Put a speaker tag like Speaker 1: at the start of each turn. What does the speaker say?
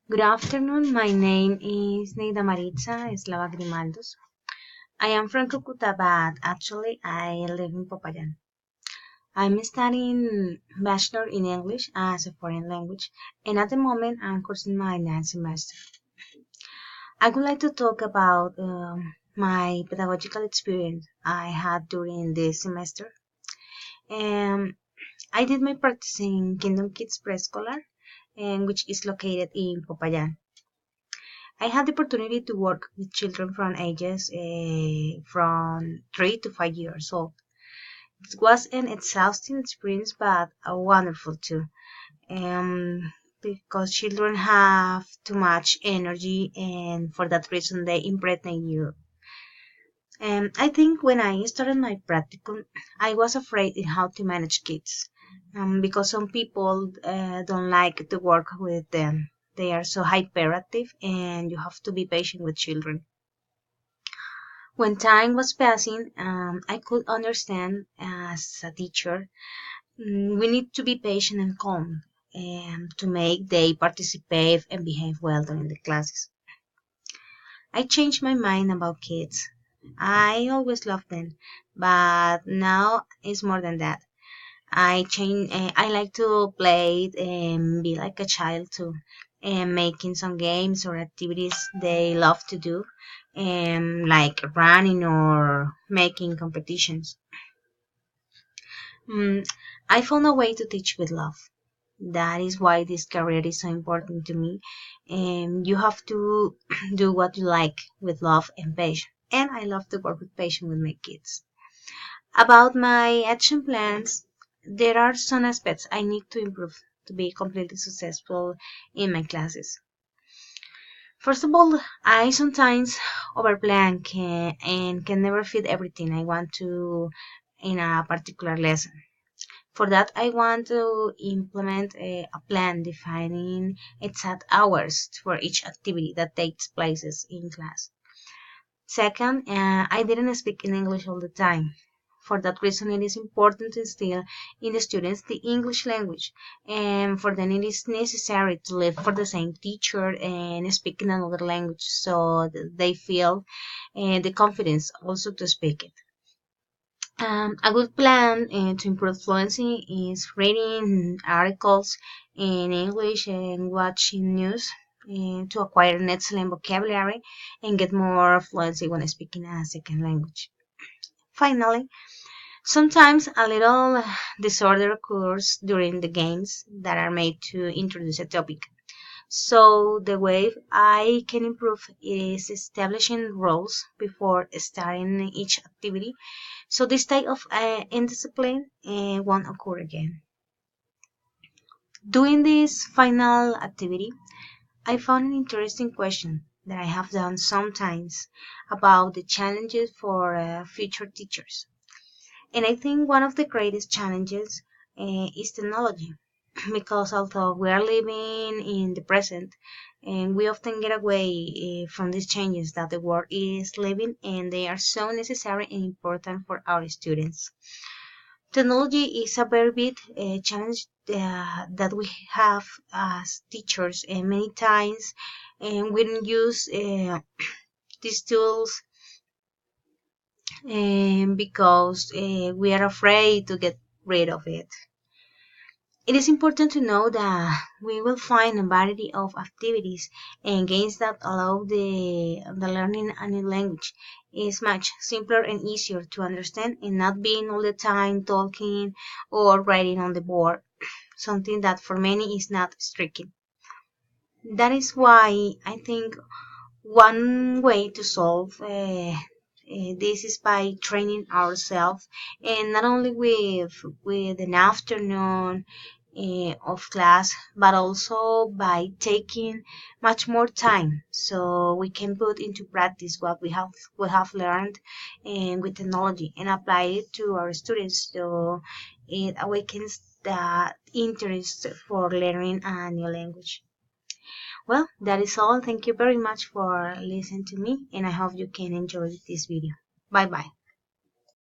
Speaker 1: Good afternoon. My name is Neida Maritza Eslava Grimaldos. I am from Cucuta, but actually I live in Popayan. I'm studying Bachelor in English as a foreign language, and at the moment I'm cursing my ninth semester. I would like to talk about my pedagogical experience I had during this semester. Um, I did my practice in Kingdom Kids Preschooler, which is located in Popayan. I had the opportunity to work with children from ages from 3 to 5 years old. It was an exhausting experience, but a wonderful too. Because children have too much energy, and for that reason, they impregnate you. I think when I started my practicum, I was afraid in how to manage kids, because some people don't like to work with them. They are so hyperactive, and you have to be patient with children. When time was passing, I could understand as a teacher, we need to be patient and calm to make they participate and behave well during the classes. I changed my mind about kids. I always loved them, but now it's more than that. I like to play and be like a child too, and making some games or activities they love to do, like running or making competitions. Mm, I found a way to teach with love. That is why this career is so important to me. And you have to do what you like with love and passion. And I love to work with passion with my kids. About my action plans, there are some aspects I need to improve to be completely successful in my classes. First of all, I sometimes overplan and can never fit everything I want to in a particular lesson. For that, I want to implement a plan defining exact hours for each activity that takes places in class. Second, I didn't speak in English all the time. For that reason, it is important to instill in the students the English language, and for them, it is necessary to live for the same teacher and speak in another language so that they feel the confidence also to speak it. A good plan to improve fluency is reading articles in English and watching news to acquire an excellent vocabulary and get more fluency when speaking a second language. Finally, sometimes a little disorder occurs during the games that are made to introduce a topic. So the way I can improve is establishing roles before starting each activity. So this type of indiscipline won't occur again. Doing this final activity, I found an interesting question that I have done sometimes about the challenges for future teachers. And I think one of the greatest challenges is technology, because although we are living in the present, and we often get away from these changes that the world is living, and they are so necessary and important for our students. Technology is a very big challenge that we have as teachers, and many times, and we don't use these tools because we are afraid to get rid of it. It is important to know that we will find a variety of activities and games that allow the learning a new language is much simpler and easier to understand, and not being all the time talking or writing on the board, something that for many is not striking. That is why I think one way to solve this is by training ourselves, and not only with an afternoon of class, but also by taking much more time so we can put into practice what we have learned and with technology and apply it to our students, so it awakens the interest for learning a new language. Well, that is all. Thank you very much for listening to me, and I hope you can enjoy this video. Bye bye.